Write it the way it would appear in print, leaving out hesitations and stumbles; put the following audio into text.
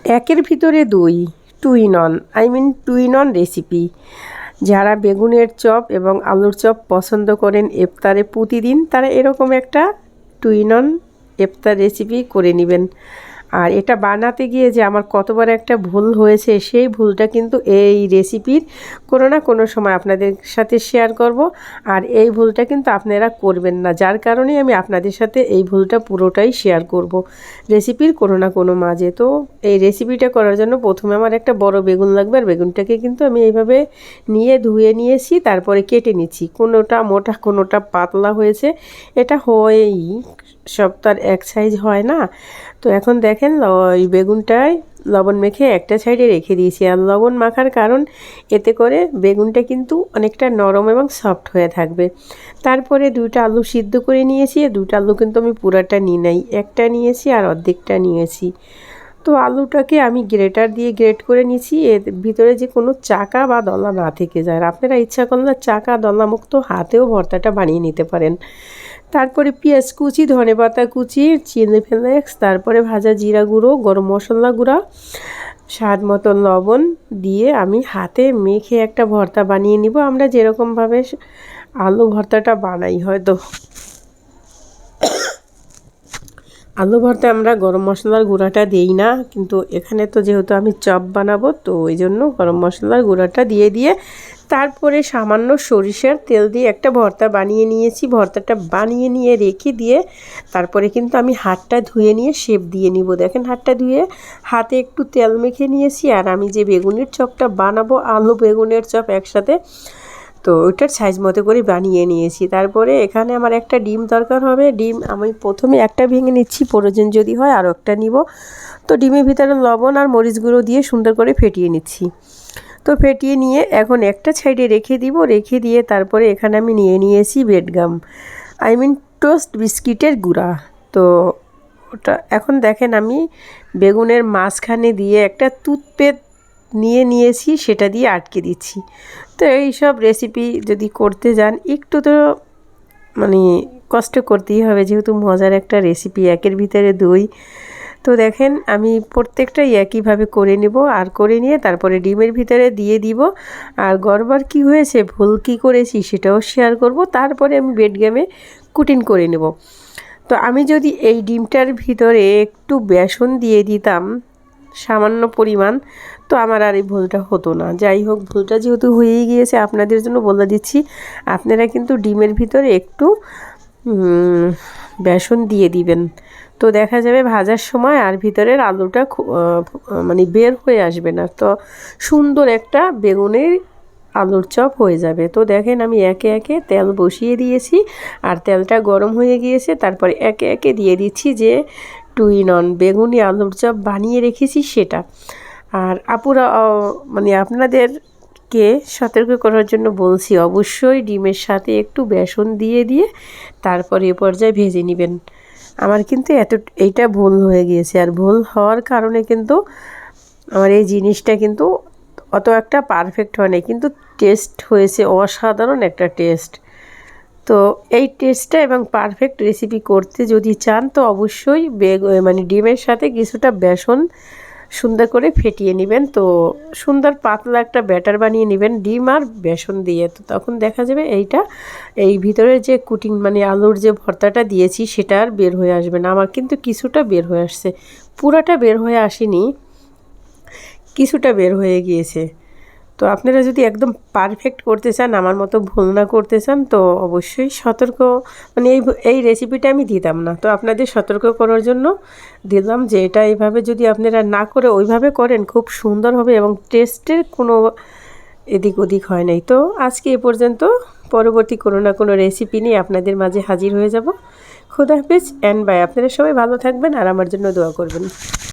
একের ভিতরে দুই, two in one, two in one recipe. যারা বেগুনের চপ এবং আলুর চপ পছন্দ করেন ইফতারে প্রতিদিন, তারা এরকম একটা টু ইন ওয়ান ইফতার রেসিপি করে নেবেন। আর এটা বানাতে গিয়ে যে আমার কতবার একটা ভুল হয়েছে, সেই ভুলটা কিন্তু এই রেসিপির কোনো না কোনো সময় আপনাদের সাথে শেয়ার করব। আর এই ভুলটা কিন্তু আপনারা করবেন না, যার কারণে আমি আপনাদের সাথে এই ভুলটা পুরোটাই শেয়ার করব রেসিপির কোনো না কোনো মাঝে। তো এই রেসিপিটা করার জন্য প্রথমে আমার একটা বড় বেগুন লাগবে। আর বেগুনটাকে কিন্তু আমি এইভাবে নিয়ে ধুয়ে নিয়েছি, তারপরে কেটে নিচ্ছি। কোনোটা মোটা কোনোটা পাতলা হয়েছে, এটা হয়েই, সব তার এক সাইজ হয় না। তো এখন দেখেন ওই বেগুনটায় লবণ মেখে একটা সাইডে রেখে দিয়েছি। আর লবণ মাখার কারণ, এতে করে বেগুনটা কিন্তু অনেকটা নরম এবং সফট হয়ে থাকবে। তারপরে দুইটা আলু সিদ্ধ করে নিয়েছি। দুইটা আলু কিন্তু আমি পুরাটা নিই নাই, একটা নিয়েছি আর অর্ধেকটা নিয়েছি। তো আলুটাকে আমি গ্রেটার দিয়ে গ্রেট করে নিয়েছি, এর ভিতরে যে কোনো চাকা বা দলা না থেকে যায়। আর আপনারা ইচ্ছা করলে চাকা দলা মুক্ত হাতেও ভর্তাটা বানিয়ে নিতে পারেন। তারপরে পেঁয়াজ কুচি, ধনেপাতা কুচি, চিলি ফ্লেক্স, তারপরে ভাজা জিরা গুঁড়ো, গরম মশলা গুঁড়া, স্বাদ মতো লবণ দিয়ে আমি হাতে মেখে একটা ভর্তা বানিয়ে নিব। আমরা যেরকমভাবে আলু ভর্তাটা বানাই, হয়তো আলু ভর্তা আমরা গরম মশলার গুঁড়াটা দিই না, কিন্তু এখানে তো যেহেতু আমি চপ বানাবো, তো ওই জন্য গরম মশলার গুঁড়াটা দিয়ে তারপরে সামান্য সরিষার তেল দিয়ে একটা ভর্তা বানিয়ে নিয়েছি। ভর্তাটা বানিয়ে নিয়ে রেখে দিয়ে তারপরে কিন্তু আমি হাতটা ধুয়ে নিয়ে শেপ দিয়ে নিব। দেখেন হাতটা ধুয়ে হাতে একটু তেল মেখে নিয়েছি। আর আমি যে বেগুনের চপটা বানাবো, আলু বেগুনের চপ একসাথে, তো ওইটার সাইজ মতো করে বানিয়ে নিয়েছি। তারপরে এখানে আমার একটা ডিম দরকার হবে। ডিম আমি প্রথমে একটা ভেঙে নিচ্ছি, প্রয়োজন যদি হয় আরও একটা নিব। তো ডিমের ভিতরে লবণ আর মরিচ গুঁড়ো দিয়ে সুন্দর করে ফেটিয়ে নিচ্ছি। তো ফেটিয়ে নিয়ে এখন একটা সাইডে রেখে দিব। রেখে দিয়ে তারপরে এখানে আমি নিয়ে নিয়েছি বেডগাম, টোস্ট বিস্কিটের গুঁড়া। তো ওটা এখন দেখেন আমি বেগুনের মাঝখানে দিয়ে একটা টুথপেস্ট নিয়েছি, সেটা দিয়ে আটকে দিচ্ছি। তো এই সব রেসিপি যদি করতে যান, একটু তো মানে কষ্ট করতেই হবে, যেহেতু মজার একটা রেসিপি, একের ভিতরে দুই। তো দেখেন আমি প্রত্যেকটাই একইভাবে করে নেব। আর করে নিয়ে তারপরে ডিমের ভিতরে দিয়ে দিব। আর গড়বার কি হয়েছে, ভুল কী করেছি সেটাও শেয়ার করব। তারপরে আমি বেডগামে কুটিং করে নেব। তো আমি যদি এই ডিমটার ভিতরে একটু বেসন দিয়ে দিতাম সামান্য পরিমাণ, তো আমার আর এই ভুলটা হতো না। যাই হোক, ভুলটা যেহেতু হয়েই গিয়েছে, আপনাদের জন্য বলে দিচ্ছি, আপনারা কিন্তু ডিমের ভিতরে একটু বেসন দিয়ে দিবেন। তো দেখা যাবে ভাজার সময় আর ভিতরের আলুটা মানে বের হয়ে আসবে না, তো সুন্দর একটা বেগুনের আলুর চপ হয়ে যাবে। তো দেখেন আমি একে একে তেল বসিয়ে দিয়েছি, আর তেলটা গরম হয়ে গিয়েছে। তারপরে একে একে দিয়ে দিচ্ছি যে টু ইন ওয়ান বেগুনি আলুর চপ বানিয়ে রেখেছি সেটা। আর আপুরা মানে আপনাদেরকে সতর্ক করার জন্য বলছি, অবশ্যই ডিমের সাথে একটু বেসন দিয়ে তারপরে এ পর্যায়ে ভেজে নেবেন। আমার কিন্তু এইটা ভুল হয়ে গিয়েছে। আর ভুল হওয়ার কারণে কিন্তু আমার এই জিনিসটা কিন্তু অত একটা পারফেক্ট হয়নি, কিন্তু টেস্ট হয়েছে অসাধারণ একটা টেস্ট। তো এই টেস্টটা এবং পারফেক্ট রেসিপি করতে যদি চান, তো অবশ্যই মানে ডিমের সাথে কিছুটা বেসন সুন্দর করে ফেটিয়ে নেবেন। তো সুন্দর পাতলা একটা ব্যাটার বানিয়ে নেবেন ডিম আর বেসন দিয়ে। তো তখন দেখা যাবে এই ভিতরে যে কুটিং মানে আলুর যে ভর্তাটা দিয়েছি, সেটা আর বের হয়ে আসবে না। আমার কিন্তু কিছুটা বের হয়ে আসছে, পুরাটা বের হয়ে আসেনি, কিছুটা বের হয়ে গিয়েছে। তো আপনারা যদি একদম পারফেক্ট করতে চান, আমার মতো ভুল না করতে চান, তো অবশ্যই সতর্ক, মানে এই রেসিপিটা আমি দিতাম না, তো আপনাদের সতর্ক করার জন্য দিলাম যে এটা এইভাবে যদি আপনারা না করে ওইভাবে করেন, খুব সুন্দর হবে এবং টেস্টের কোনো এদিক ওদিক হয় নাই। তো আজকে এ পর্যন্ত, পরবর্তী কোনো না কোনো রেসিপি নিয়ে আপনাদের মাঝে হাজির হয়ে যাব। খুদা হাফেজ অ্যান্ড বাই। আপনারা সবাই ভালো থাকবেন আর আমার জন্য দোয়া করবেন।